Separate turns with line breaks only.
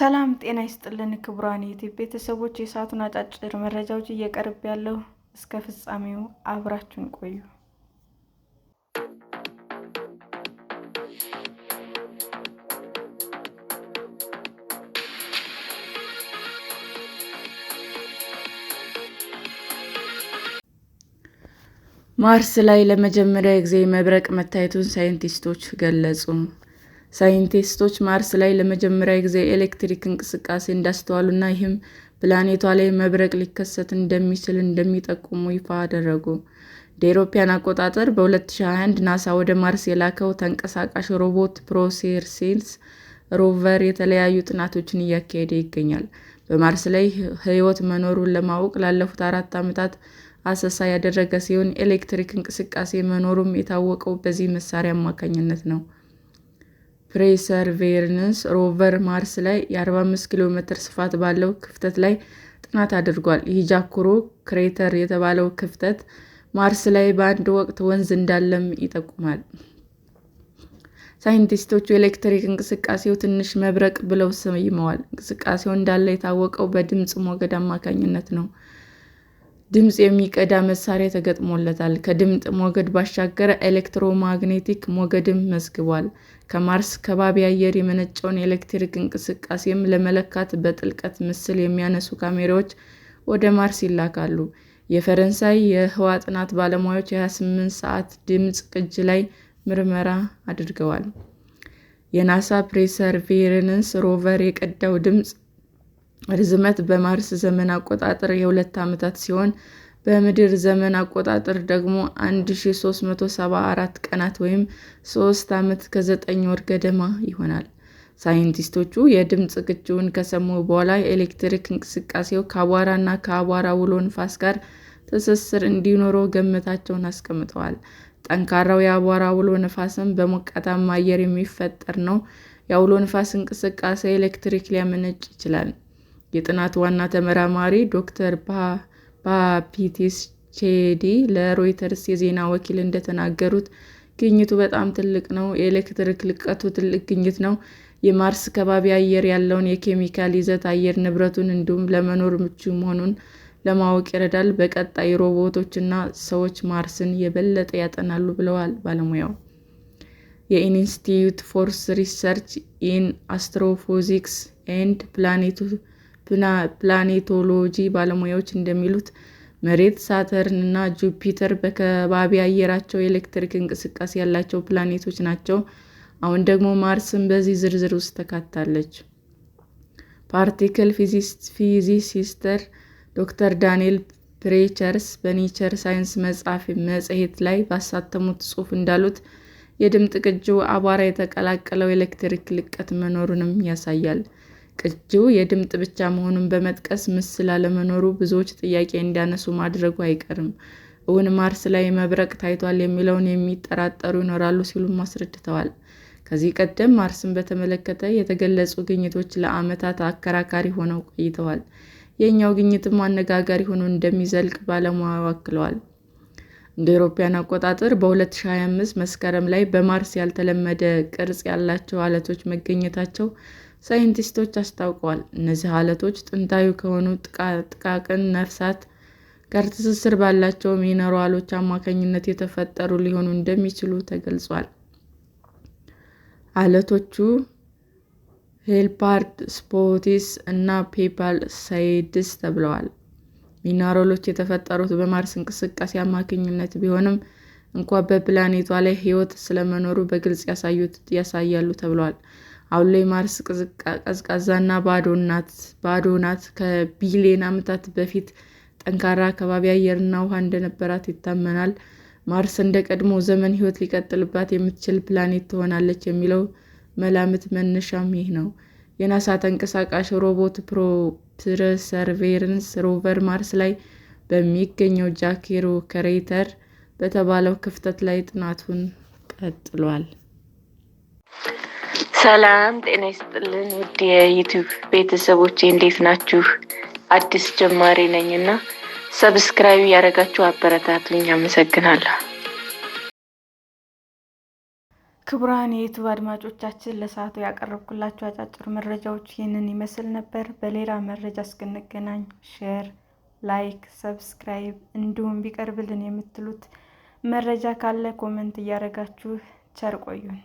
ሰላም ጤና ይስጥልን ክቡራን የዩቲዩብ ቤተሰቦች፣ የሰዓቱን አጫጭር መረጃዎች እየቀርብ ያለው እስከ ፍጻሜው አብራችሁን ቆዩ። ማርስ ላይ ለመጀመሪያ ጊዜ መብረቅ መታየቱን ሳይንቲስቶች ገለጹ። ሳይንቲስቶች ማርስ ላይ ለመጀመሪያ ጊዜ ኤሌክትሪክ እንቅስቃሴ እንዳስተዋሉና ይህም ፕላኔቷ ላይ መብረቅ ሊከሰት እንደሚችል እንደሚጠቁሙ ይፋ አደረጉ። እንደ አውሮፓውያን አቆጣጠር በ2021 ናሳ ወደ ማርስ የላከው ተንቀሳቃሽ ሮቦት ፐርሴቨረንስ ሮቨር የተለያዩ ጥናቶችን እያካሄደ ይገኛል። በማርስ ላይ ሕይወት መኖሩን ለማወቅ ላለፉት 4 ዓመታት አሰሳ ያደረገ ሲሆን ኤሌክትሪክ እንቅስቃሴ መኖሩም የታወቀው በዚህ መሳሪያ አማካኝነት ነው። ፐርሴቨረንስ ሮቨር ማርስ ላይ የ45 ኪሎ ሜትር ስፋት ባለው ክፍተት ላይ ጥናት አድርጓል። ይህ ጃክሮ ክሬተር የተባለው ክፍተት ማርስ ላይ በአንድ ወቅት ወንዝ እንዳለም ይጠቁማል። ሳይንቲስቶቹ የኤሌክትሪክ እንቅስቃሴው ትንሽ መብረቅ ብለው ሰይመዋል። እንቅስቃሴው እንዳለ የታወቀው በድምፅ ሞገድ አማካኝነት ነው። ድምፅ የሚቀዳ መሳሪያ ተገጥሞለታል። ከድምፅ ሞገድ ባሻገር ኤሌክትሮማግኔቲክ ሞገድም መዝግቧል። ከማርስ ከባቢ አየር የመነጨውን የኤሌክትሪክ እንቅስቃሴም ለመለካት በጥልቀት ምስል የሚያነሱ ካሜራዎች ወደ ማርስ ይላካሉ። የፈረንሳይ የህዋ ጥናት ባለሙያዎች የ28 ሰዓት ድምፅ ቅጂ ላይ ምርመራ አድርገዋል። የናሳ ፐርሴቨረንስ ሮቨር የቀዳው ድምፅ ርዝመት በማርስ ዘመን አቆጣጠር የ2 ዓመታት ሲሆን በምድር ዘመን አቆጣጠር ደግሞ 1374 ቀናት ወይም 3 ዓመት ከ9 ወር ገደማ ይሆናል። ሳይንቲስቶቹ የድምፅ ቅጂውን ከሰሙ በኋላ የኤሌክትሪክ እንቅስቃሴው ከአቧራና ከአቧራ አውሎ ነፋስ ጋር ትስስር እንዲኖረው ግምታቸውን አስቀምጠዋል። ጠንካራው የአቧራ አውሎ ነፋስም በሞቃታማ አየር የሚፈጠር ነው። የአውሎ ነፋስ እንቅስቃሴ ኤሌክትሪክ ሊያመነጭ ይችላል። የጥናት ዋና ተመራማሪ ዶክተር ባፕቲስት ለሮይተርስ የዜና ወኪል እንደተናገሩት ግኝቱ በጣም ትልቅ ነው። የኤሌክትሪክ ልቀቱ ትልቅ ግኝት ነው። የማርስ ከባቢ አየር ያለውን የኬሚካል ይዘት፣ አየር ንብረቱን እንዲሁም ለመኖር ምቹ መሆኑን ለማወቅ ይረዳል። በቀጣይ ሮቦቶች እና ሰዎች ማርስን የበለጠ ያጠናሉ ብለዋል ባለሙያው። የኢንስቲትዩት ፎር ሪሰርች ኢን አስትሮፊዚክስ ኤንድ ፕላኔቶሎጂ ባለሙያዎች እንደሚሉት መሬት፣ ሳተርን እና ጁፒተር በከባቢ አየራቸው የኤሌክትሪክ እንቅስቃሴ ያላቸው ፕላኔቶች ናቸው። አሁን ደግሞ ማርስም በዚህ ዝርዝር ውስጥ ተካታለች። ፓርቲክል ፊዚሲስት ዶክተር ዳንኤል ፕሬቸርስ በኔቸር ሳይንስ መጽሔት ላይ ባሳተሙት ጽሑፍ እንዳሉት የድምፅ ቅጂው አቧራ የተቀላቀለው ኤሌክትሪክ ልቀት መኖሩንም ያሳያል። ቅጂው የድምፅ ብቻ መሆኑን በመጥቀስ ምስል አለመኖሩ ብዙዎች ጥያቄ እንዲያነሱ ማድረጉ አይቀርም። እውን ማርስ ላይ መብረቅ ታይቷል የሚለውን የሚጠራጠሩ ይኖራሉ ሲሉም አስረድተዋል። ከዚህ ቀደም ማርስን በተመለከተ የተገለጹ ግኝቶች ለዓመታት አከራካሪ ሆነው ቆይተዋል። የእኛው ግኝትም አነጋጋሪ ሆኖ እንደሚዘልቅ ባለሙያው አክለዋል። እንደ አውሮፓውያን አቆጣጠር በ2025 መስከረም ላይ በማርስ ያልተለመደ ቅርጽ ያላቸው ዓለቶች መገኘታቸው ሳይንቲስቶች አስታውቀዋል። እነዚህ ዓለቶች ጥንታዊ ከሆኑ ጥቃቅን ነፍሳት ጋር ትስስር ባላቸው ሚነራሎች አማካኝነት የተፈጠሩ ሊሆኑ እንደሚችሉ ተገልጿል። ዓለቶቹ ሄልፓርድ ስፖቲስ እና ፔፓል ሳይድስ ተብለዋል። ሚነራሎች የተፈጠሩት በማርስ እንቅስቃሴ አማካኝነት ቢሆንም እንኳ በፕላኔቷ ላይ ሕይወት ስለመኖሩ በግልጽ ያሳያሉ ተብሏል። አሁን ላይ ማርስ ቀዝቃዛና ባዶ ናት። ከቢሊዮን ዓመታት በፊት ጠንካራ ከባቢ አየርና ውሃ እንደነበራት ይታመናል። ማርስ እንደ ቀድሞ ዘመን ሕይወት ሊቀጥልባት የምትችል ፕላኔት ትሆናለች የሚለው መላምት መነሻም ይህ ነው። የናሳ ተንቀሳቃሽ ሮቦት ፐርሴቨረንስ ሮቨር ማርስ ላይ በሚገኘው ጃክሮ ክሬተር በተባለው ክፍተት ላይ ጥናቱን ቀጥሏል። ሰላም ጤና ይስጥልን ውድ የዩቲዩብ ቤተሰቦቼ እንዴት ናችሁ? አዲስ ጀማሪ ነኝና ሰብስክራይብ ያደረጋችሁ አበረታቱኝ። አመሰግናለሁ። ክቡራን የዩቱብ አድማጮቻችን ለሰዓቱ ያቀረብኩላችሁ አጫጭር መረጃዎች ይህንን ይመስል ነበር። በሌላ መረጃ እስክንገናኝ ሼር፣ ላይክ፣ ሰብስክራይብ እንዲሁም ቢቀርብልን የምትሉት መረጃ ካለ ኮመንት እያደረጋችሁ ቸር ቆዩን።